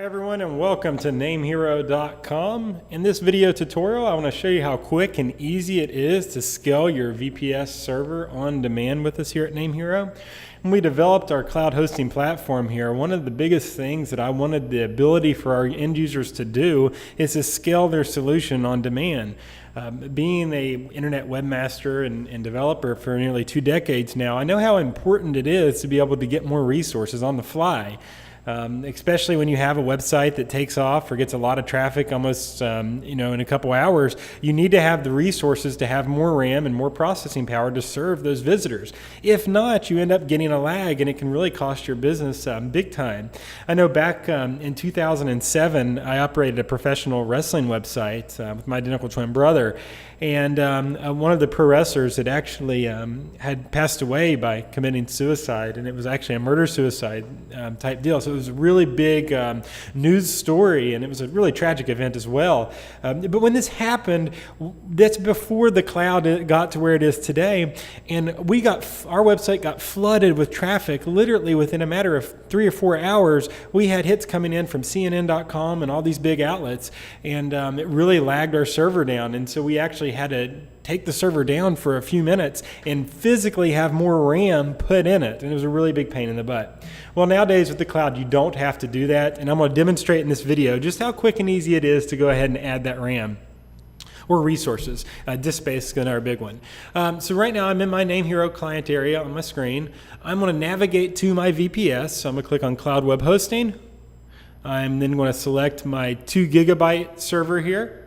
Hi everyone and welcome to NameHero.com. In this video tutorial I want to show you how quick and easy it is to scale your VPS server on demand with us here at NameHero. When we developed our cloud hosting platform here, one of the biggest things that I wanted the ability for our end users to do is to scale their solution on demand. Being an internet webmaster and developer for nearly 2 decades now, I know how important it is to be able to get more resources on the fly. Especially when you have a website that takes off or gets a lot of traffic almost in a couple hours, you need to have the resources to have more RAM and more processing power to serve those visitors. If not, you end up getting a lag and it can really cost your business big time. I know back in 2007, I operated a professional wrestling website with my identical twin brother. And one of the pro wrestlers had actually had passed away by committing suicide, and it was actually a murder-suicide type deal. So it was a really big news story, and it was a really tragic event as well. But when this happened, that's before the cloud got to where it is today, and our website got flooded with traffic. Literally within a matter of 3 or 4 hours, we had hits coming in from CNN.com and all these big outlets, and it really lagged our server down. And so we actually had to take the server down for a few minutes and physically have more RAM put in it, and it was a really big pain in the butt. Well, nowadays with the cloud, you don't have to do that, and I'm going to demonstrate in this video just how quick and easy it is to go ahead and add that RAM or resources. Disk space is our big one. So right now I'm in my NameHero client area on my screen. I'm going to navigate to my VPS, so I'm going to click on Cloud Web Hosting. I'm then going to select my 2 GB server here.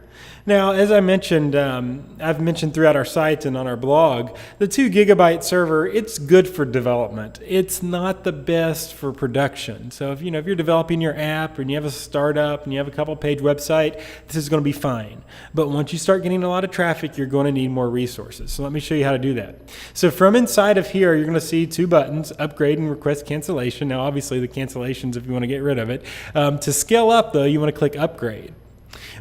Now, as I mentioned, I've mentioned throughout our site and on our blog, the 2 GB server, it's good for development. It's not the best for production. So if you're developing your app and you have a startup and you have a couple page website, this is going to be fine. But once you start getting a lot of traffic, you're going to need more resources. So let me show you how to do that. So from inside of here, you're going to see 2 buttons, upgrade and request cancellation. Now, obviously the cancellations if you want to get rid of it. To scale up though, you want to click upgrade.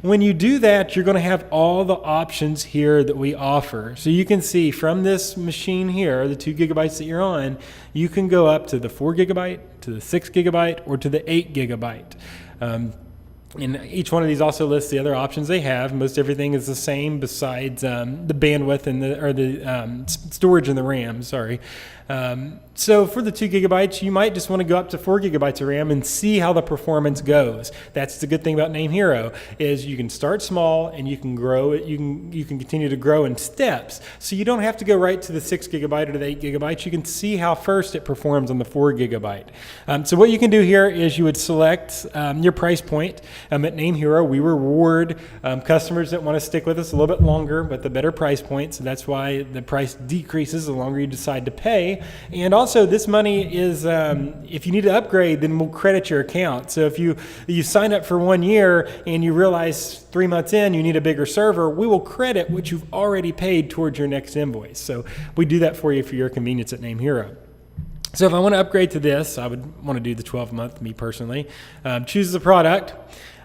When you do that, you're going to have all the options here that we offer. So you can see from this machine here, the 2 GB that you're on, you can go up to the 4 GB, to the 6 GB, or to the 8 GB. And each one of these also lists the other options they have. Most everything is the same besides the bandwidth and the storage and the RAM, sorry. So for the 2 GB, you might just want to go up to 4 GB of RAM and see how the performance goes. That's the good thing about NameHero, is you can start small and you can grow it. You can continue to grow in steps. So you don't have to go right to the 6 GB or to the 8 GB. You can see how first it performs on the 4 GB. So what you can do here is you would select your price point. At NameHero, we reward customers that want to stick with us a little bit longer with a better price point. So that's why the price decreases the longer you decide to pay. And also, this money is, if you need to upgrade, then we'll credit your account. So if you sign up for 1 year and you realize 3 months in you need a bigger server, we will credit what you've already paid towards your next invoice. So we do that for you for your convenience at NameHero. So if I want to upgrade to this, I would want to do the 12-month, me personally. Choose the product.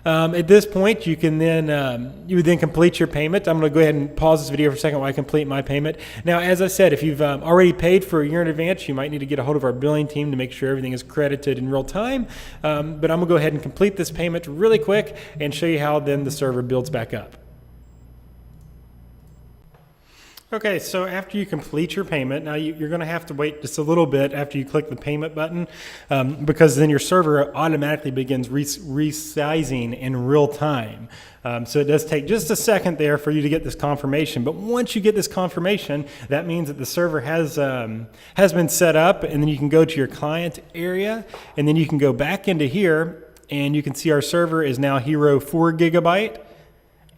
At this point, you can then you would then complete your payment. I'm going to go ahead and pause this video for a second while I complete my payment. Now, as I said, if you've already paid for a year in advance, you might need to get a hold of our billing team to make sure everything is credited in real time. But I'm going to go ahead and complete this payment really quick and show you how then the server builds back up. Okay, so after you complete your payment, now you're going to have to wait just a little bit after you click the payment button because then your server automatically begins resizing in real time. So it does take just a second there for you to get this confirmation. But once you get this confirmation, that means that the server has been set up, and then you can go to your client area, and then you can go back into here, and you can see our server is now Hero 4 GB.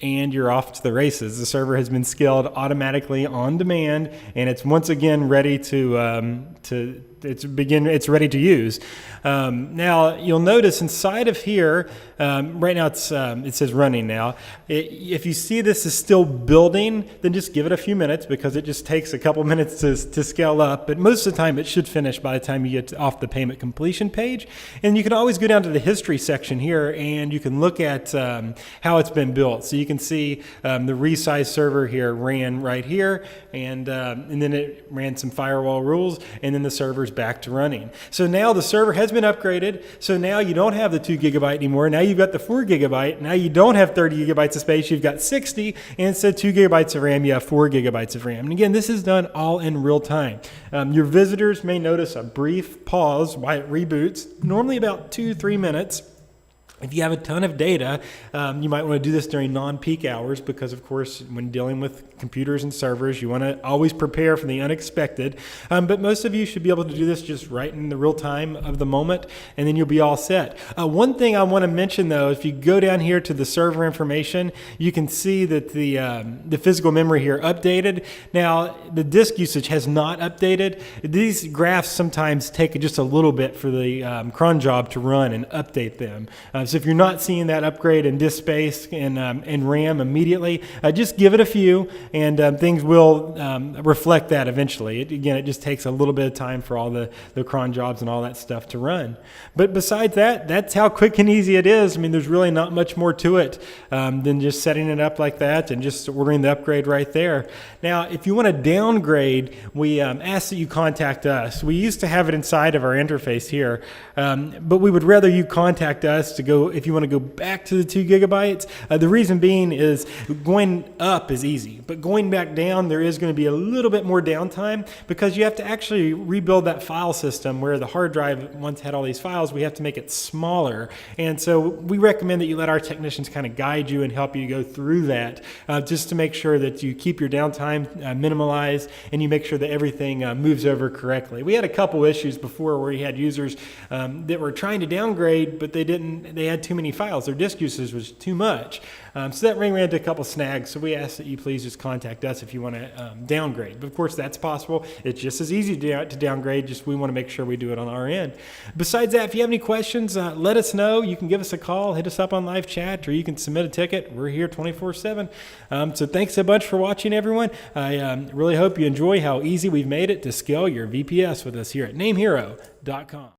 And you're off to the races. The server has been scaled automatically on demand, and it's once again ready it's ready to use. Now you'll notice inside of here, right now it says running now. If you see this is still building, then just give it a few minutes because it just takes a couple minutes to scale up. But most of the time it should finish by the time you get off the payment completion page. And you can always go down to the history section here and you can look at how it's been built. So you can see the resize server here ran right here, and then it ran some firewall rules, and then the server's is back to running. So now the server has been upgraded. So now you don't have the 2 gigabyte anymore. Now you've got the 4 gigabyte. Now you don't have 30 gigabytes of space. You've got 60. And instead of 2 gigabytes of RAM, you have 4 gigabytes of RAM. And again, this is done all in real time. Your visitors may notice a brief pause while it reboots, normally about 2-3 minutes. If you have a ton of data, you might want to do this during non-peak hours because, of course, when dealing with computers and servers, you want to always prepare for the unexpected. But most of you should be able to do this just right in the real time of the moment, and then you'll be all set. One thing I want to mention, though, if you go down here to the server information, you can see that the physical memory here updated. Now, the disk usage has not updated. These graphs sometimes take just a little bit for the cron job to run and update them. So if you're not seeing that upgrade in disk space and RAM immediately, just give it a few, and things will reflect that eventually. Again, it just takes a little bit of time for all the cron jobs and all that stuff to run. But besides that, that's how quick and easy it is. I mean, there's really not much more to it than just setting it up like that and just ordering the upgrade right there. Now, if you want to downgrade, we ask that you contact us. We used to have it inside of our interface here, but we would rather you contact us to go if you want to go back to the 2 gigabytes. The reason being is going up is easy, but going back down, there is going to be a little bit more downtime because you have to actually rebuild that file system where the hard drive once had all these files. We have to make it smaller. And so we recommend that you let our technicians kind of guide you and help you go through that just to make sure that you keep your downtime minimalized and you make sure that everything moves over correctly. We had a couple issues before where we had users that were trying to downgrade, but they had too many files. Their disk usage was too much. So that ran into a couple snags. So we ask that you please just contact us if you want to downgrade. But of course, that's possible. It's just as easy to downgrade. Just we want to make sure we do it on our end. Besides that, if you have any questions, let us know. You can give us a call, hit us up on live chat, or you can submit a ticket. We're here 24/7. So thanks so much for watching, everyone. I really hope you enjoy how easy we've made it to scale your VPS with us here at NameHero.com.